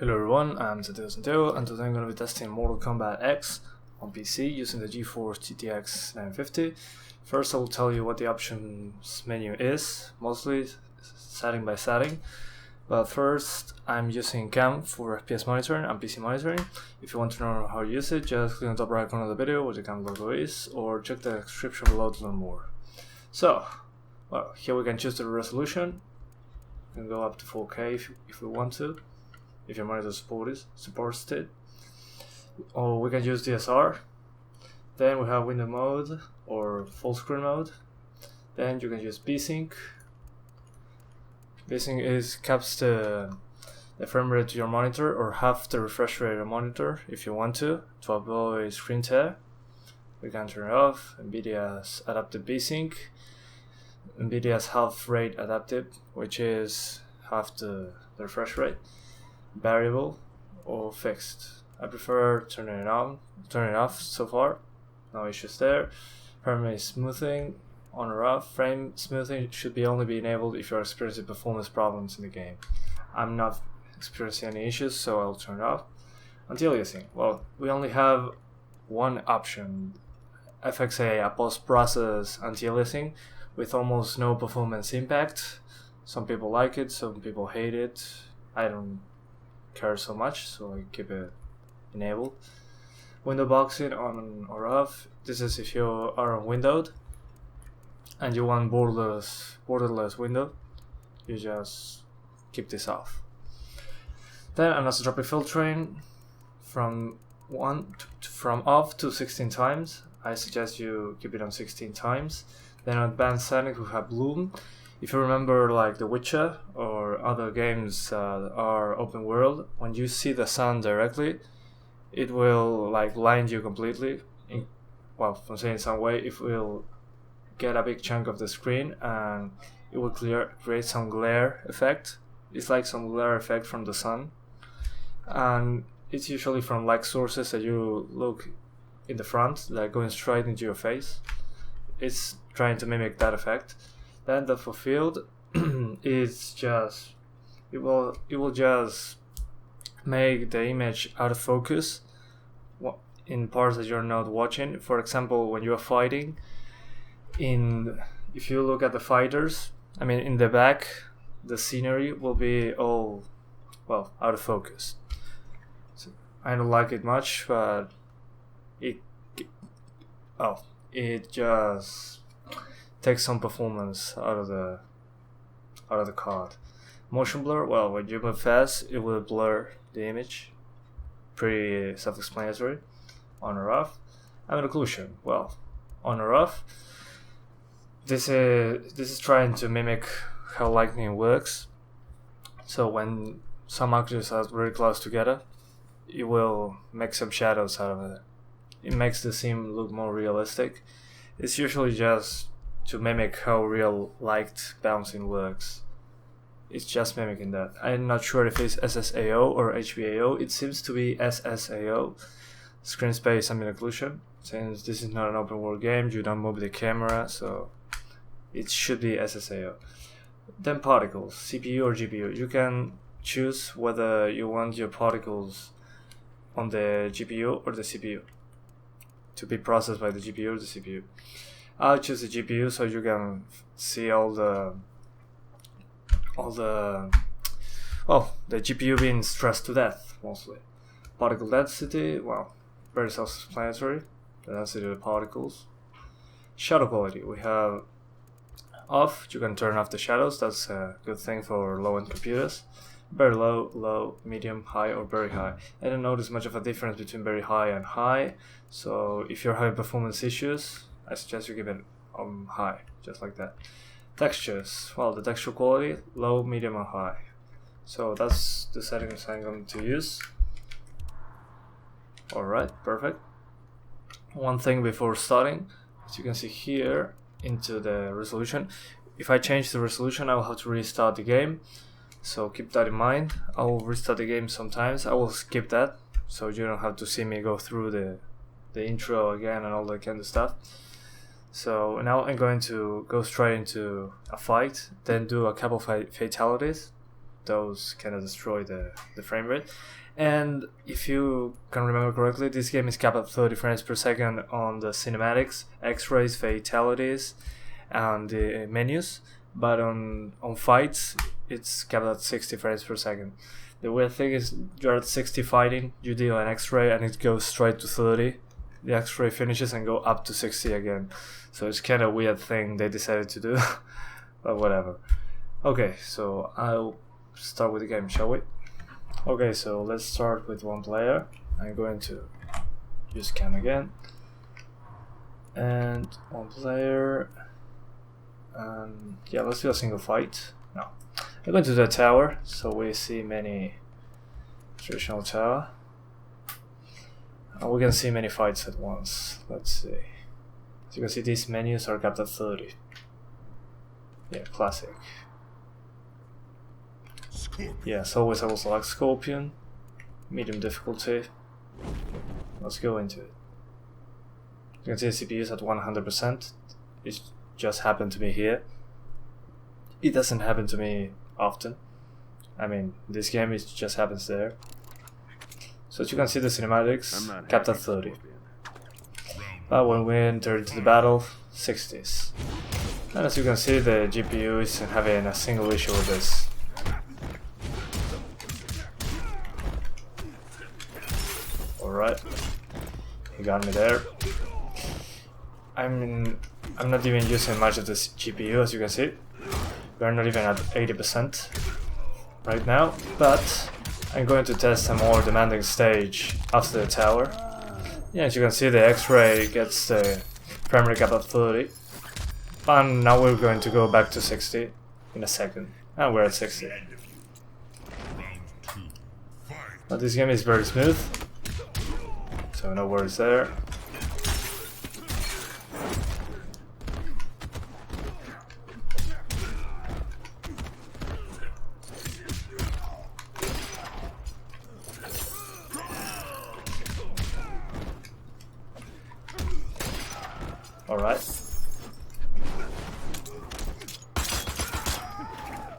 Hello everyone, I'm Santiago, and today I'm going to be testing Mortal Kombat X on PC using the GeForce GTX 950. First I will tell you what the options menu is, mostly setting by setting. But first I'm using CAM for FPS monitoring and PC monitoring. If you want to know how to use it, just click on the top right corner of the video where the CAM logo is, or check the description below to learn more. So, well, here we can choose the resolution. We can go up to 4K if we want to, if your monitor supports it. Or we can use DSR. Then we have window mode or full screen mode. Then you can use VSync. VSync caps the frame rate to your monitor or half the refresh rate of your monitor if you want to avoid screen tear. We can turn it off. NVIDIA's adaptive VSync. NVIDIA's half rate adaptive, which is half the refresh rate. Variable or fixed. I prefer turning it off so far. No issues there. Frame rate smoothing on or off. Frame smoothing should be only be enabled if you're experiencing performance problems in the game. I'm not experiencing any issues, so I'll turn it off. Anti-aliasing. Well, we only have one option. FXA, a post-process anti-aliasing with almost no performance impact. Some people like it, some people hate it. I don't care so much, so I keep it enabled. Window boxing on or off. This is if you are on windowed and you want borderless window, you just keep this off. Then anisotropic filtering from off to 16 times. I suggest you keep it on 16 times. Then advanced settings we have bloom. If you remember like The Witcher or other games that are open world, when you see the sun directly, it will like blind you completely. From saying some way, it will get a big chunk of the screen and it will create some glare effect. It's like some glare effect from the sun. And it's usually from light sources that you look in the front, like going straight into your face. It's trying to mimic that effect. Then the fulfilled is just it will just make the image out of focus in parts that you're not watching. For example, when you're fighting, if you look at the fighters, in the back, the scenery will be all out of focus. So I don't like it much, but it just takes some performance out of the card. Motion blur, well, when you move fast, it will blur the image. Pretty self-explanatory. On or off. And occlusion, well, on or off. This is trying to mimic how lightning works. So when some actors are very close together, it will make some shadows out of it. It makes the scene look more realistic. It's usually just to mimic how real light bouncing works. It's just mimicking that. I'm not sure if it's SSAO or HBAO. It seems to be SSAO, screen space ambient occlusion. Since this is not an open world game, you don't move the camera, so it should be SSAO. Then particles, CPU or GPU. You can choose whether you want your particles on the GPU or the CPU to be processed by the GPU or the CPU. I'll choose the GPU so you can see all the GPU being stressed to death mostly. Particle density, well, very self-explanatory. The density of the particles. Shadow quality, we have off. You can turn off the shadows. That's a good thing for low-end computers. Very low, low, medium, high, or very high. I don't notice much of a difference between very high and high. So if you're having performance issues, I suggest you give it high, just like that. Textures, well, the texture quality, low, medium, or high. So that's the settings I'm going to use. Alright, perfect. One thing before starting, as you can see here, into the resolution. If I change the resolution, I will have to restart the game. So keep that in mind. I will restart the game sometimes. I will skip that, so you don't have to see me go through the intro again and all that kind of stuff. So now I'm going to go straight into a fight, then do a couple fatalities, those kind of destroy the frame rate. And if you can remember correctly, this game is capped at 30 frames per second on the cinematics, X-rays, fatalities, and the menus. But on fights, it's capped at 60 frames per second. The weird thing is, you're at 60 fighting, you deal an X-ray and it goes straight to 30. The X-ray finishes and go up to 60 again. So it's kind of a weird thing they decided to do, but whatever. Okay, so I'll start with the game, shall we? Okay, so let's start with one player. I'm going to use cam again. And one player. Yeah, let's do a single fight. No. I'm going to the tower, so we see many traditional tower. And we can see many fights at once. Let's see. As you can see, these menus are capped at 30. Yeah, classic. Scorpion. Yeah, as always I will select Scorpion. Medium difficulty. Let's go into it. You can see the CPU is at 100%. It just happened to me here. It doesn't happen to me often. I mean, this game it just happens there. So as you can see, the cinematics capped at 30. But when we enter into the battle, 60s. And as you can see, the GPU is having a single issue with this. Alright, he got me there. I'm not even using much of this GPU, as you can see. We're not even at 80% right now, but I'm going to test a more demanding stage after the tower. Yeah, as you can see, the X-ray gets the frame rate cap at 30. And now we're going to go back to 60 in a second. And we're at 60. But this game is very smooth, so no worries there. Alright.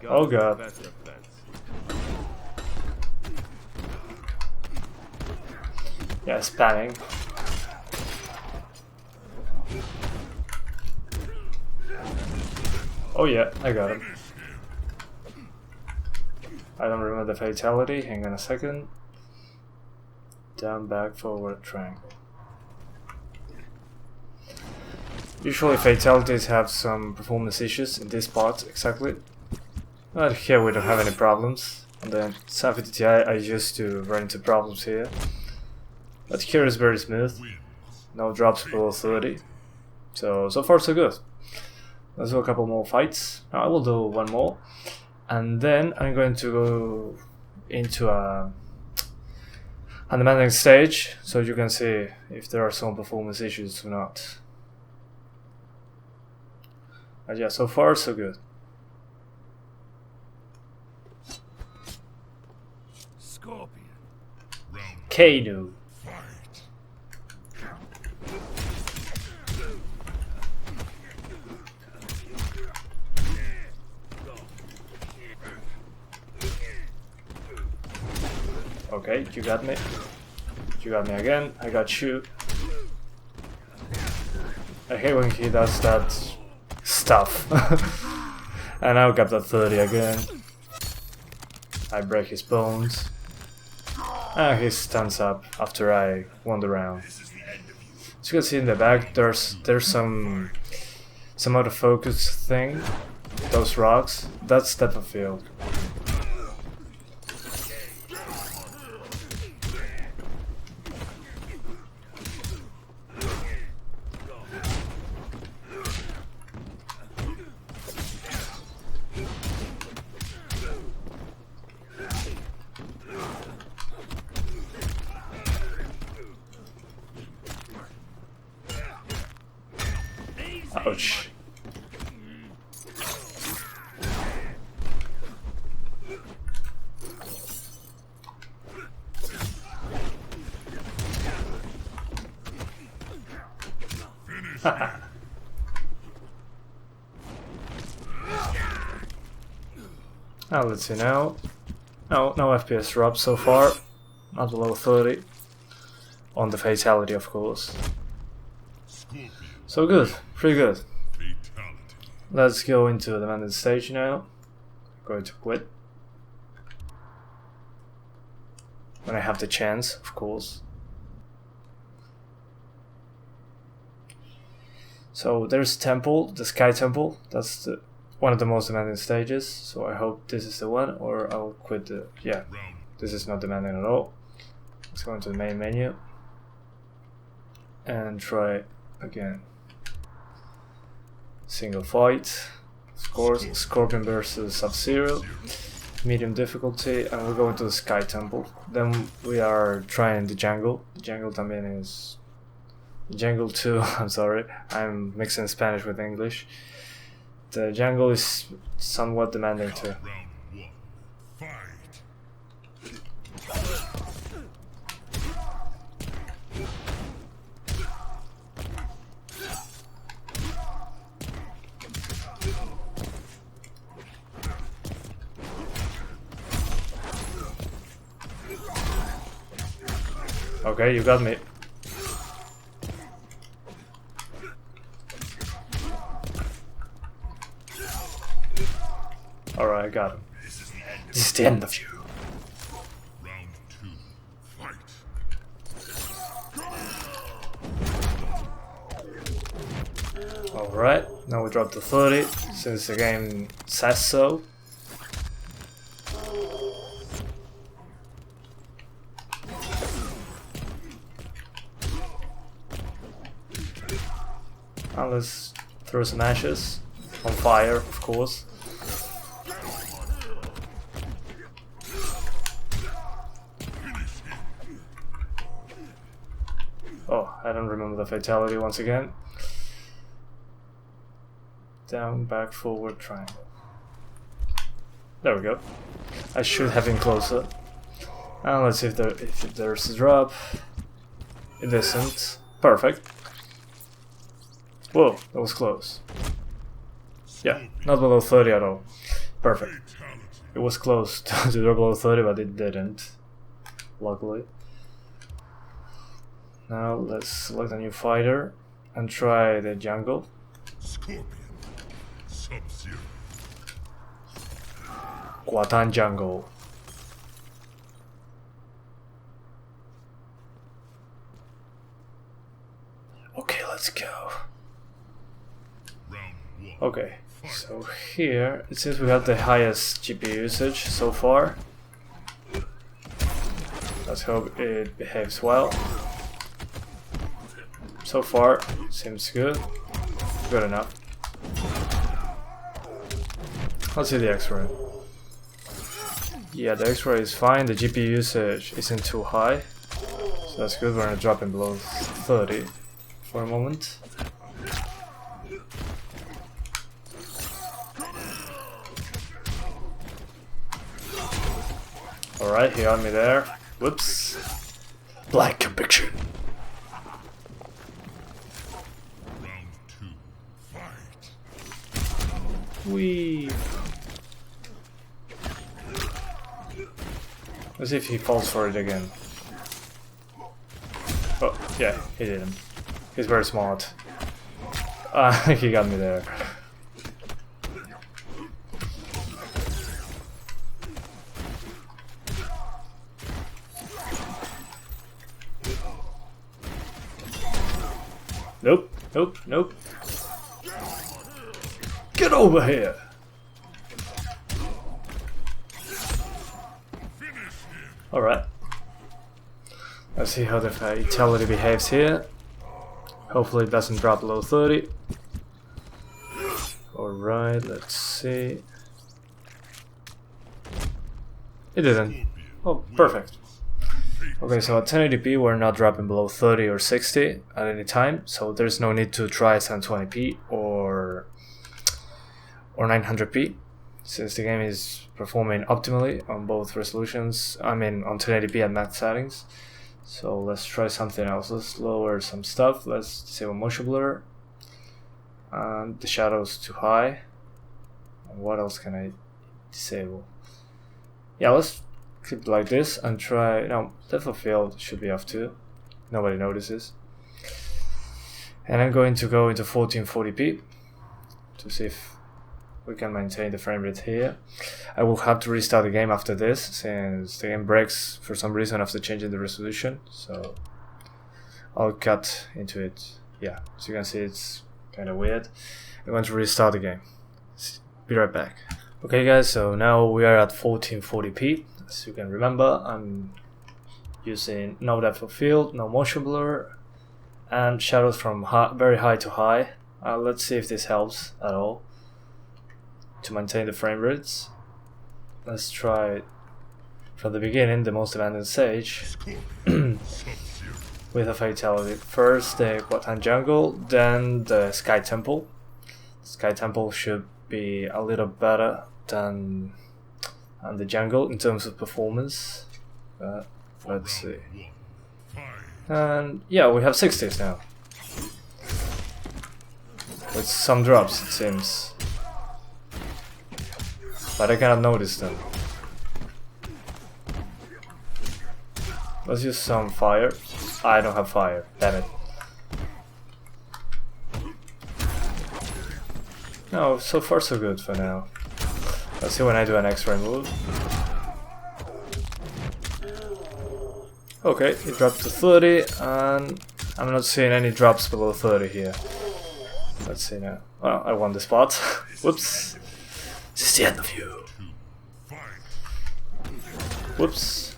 Oh god. Yeah, spamming. Oh yeah, I got him. I don't remember the fatality, hang on a second. Down, back, forward, triangle. Usually fatalities have some performance issues in this part exactly. But here we don't have any problems. On the 750 Ti I used to run into problems here. But here is very smooth. No drops below 30. So far so good. Let's do a couple more fights. I will do one more. And then I'm going to go into a demanding stage, so you can see if there are some performance issues or not. But yeah, so far so good. Scorpion. Kano. Okay, you got me. You got me again. I got you. I hate when he does that stuff. And I'll get that 30 again. I break his bones. And he stands up after I won the round. As you can see in the back, there's some autofocus thing. Those rocks. That's depth of field. Ouch. Now let's see now. No FPS drop so far, not below 30. On the fatality, of course. Scorpion. So good, pretty good. Fatality. Let's go into the demanded stage now. Going to quit. When I have the chance, of course. So there's Temple, the Sky Temple. That's one of the most demanding stages. So I hope this is the one, or I'll quit the... Yeah, this is not demanding at all. Let's go into the main menu. And try again. Single fight. Of course, Scorpion versus Sub-Zero. Medium difficulty, and we're going to the Sky Temple. Then we are trying the jungle. The jungle también is... Jungle 2, I'm sorry, I'm mixing Spanish with English. The jungle is somewhat demanding too. Round 1. Fight. Okay, you got me. Alright, I got him. This is the end of you. Round 2. Fight. Alright, now we drop to 30, since the game says so. Now let's throw some ashes. On fire, of course. Oh, I don't remember the fatality once again. Down, back, forward, triangle. There we go. I should have been closer. And let's see if there's a drop. It isn't. Perfect. Whoa, that was close. Yeah, not below 30 at all. Perfect. Fatality. It was close to drop below 30, but it didn't. Luckily. Now let's select a new fighter and try the jungle. Scorpion. Sub-Zero. Guatan jungle. Okay, let's go. Round 1. Okay, so here it seems we have the highest GPU usage so far. Let's hope it behaves well. So far, seems good. Good enough. Let's see the X-ray. Yeah, the X-ray is fine. The GPU usage isn't too high. So that's good. We're gonna drop in below 30 for a moment. Alright, he got me there. Whoops. Black conviction. Round 2. Fight. Whee. Let's see if he falls for it again. Oh, yeah, he didn't. He's very smart. He got me there. Nope, nope, nope. Get over here! Alright. Let's see how the fatality behaves here. Hopefully it doesn't drop below 30. Alright, let's see. It didn't. Oh, perfect. Okay, so at 1080p we're not dropping below 30 or 60 at any time, so there's no need to try 720p or 900p, since the game is performing optimally on both resolutions. I mean on 1080p at max settings. So let's try something else. Let's lower some stuff. Let's disable motion blur. The shadow's too high. What else can I disable? Yeah, let's keep it like this and try. No, depth of field should be off too. Nobody notices. And I'm going to go into 1440p to see if we can maintain the frame rate here. I will have to restart the game after this since the game breaks for some reason after changing the resolution. So I'll cut into it. Yeah, so you can see it's kind of weird. I'm going to restart the game. Be right back. Okay guys, so now we are at 1440p. As you can remember, I'm using no depth of field, no motion blur, and shadows from very high to high. Let's see if this helps at all to maintain the frame rates. Let's try it from the beginning, the most advanced stage, with a fatality. First the Quad Jungle, then the Sky Temple. Sky Temple should be a little better than the jungle in terms of performance. Let's see. And yeah, we have 60s now. With some drops, it seems. But I cannot notice them. Let's use some fire. I don't have fire, damn it. No, so far so good for now. Let's see when I do an X-ray move. Okay, it dropped to 30 and I'm not seeing any drops below 30 here. Let's see now. Well, I won the spot. Whoops. This is the end of you. Whoops.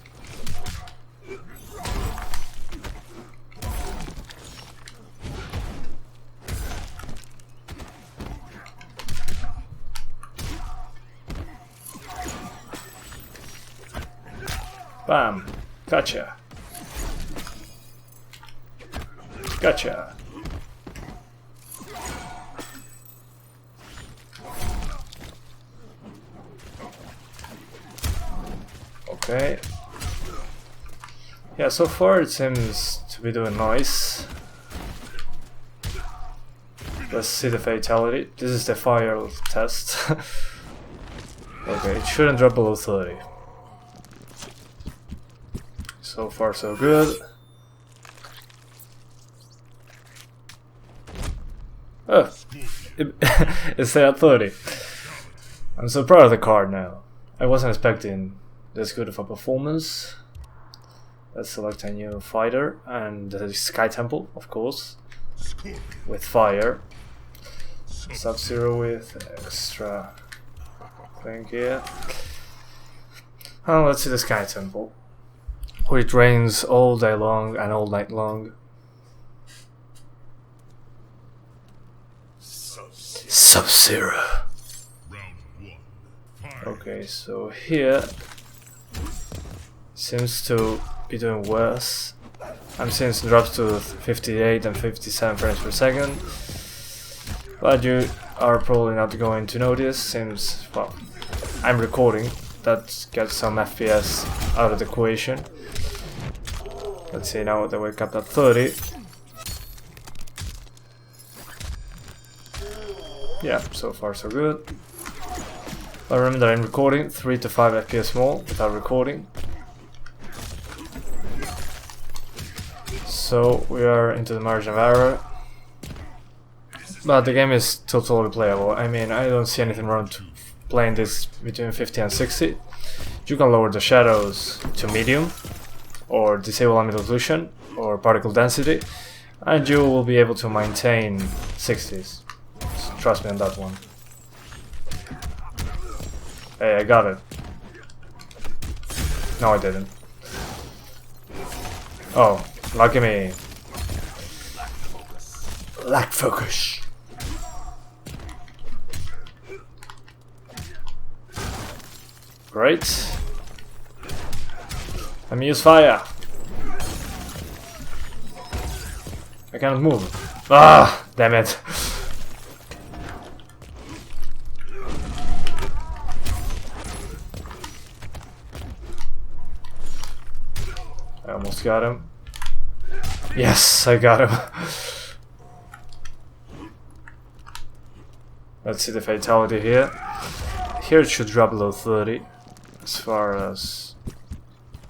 Bam. Gotcha. Gotcha. Okay. Yeah, so far it seems to be doing nice. Let's see the fatality. This is the fire test. Okay, it shouldn't drop below 30. So far so good. Oh, it's there at 30. I'm so proud of the card now. I wasn't expecting this good of a performance. Let's select a new fighter and the Sky Temple, of course, with fire. Sub-Zero with extra thing here. And let's see the Sky Temple, where it rains all day long and all night long. Sub-Zero. Okay, so here seems to be doing worse. I'm seeing some drops to 58 and 57 frames per second, but you are probably not going to notice since, well, I'm recording. That gets some FPS out of the equation. Let's see now that we capped at 30. Yeah, so far so good. But remember that I'm recording 3 to 5 FPS more without recording. So we are into the margin of error. But the game is totally playable. I mean, I don't see anything wrong to playing this between 50 and 60. You can lower the shadows to medium, or disable ambient occlusion, or particle density, and you will be able to maintain 60s. So trust me on that one. Hey, I got it. No, I didn't. Oh, lucky me. Lack focus. Great. Let me use fire. I cannot move. Ah, damn it. I almost got him. Yes, I got him. Let's see the fatality here. Here it should drop below 30 as far as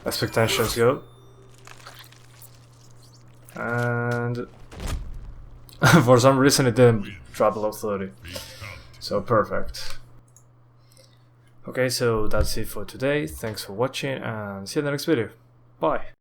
aspect tensions go. And for some reason it didn't drop below 30. So perfect. Okay, so that's it for today. Thanks for watching and see you in the next video. Bye.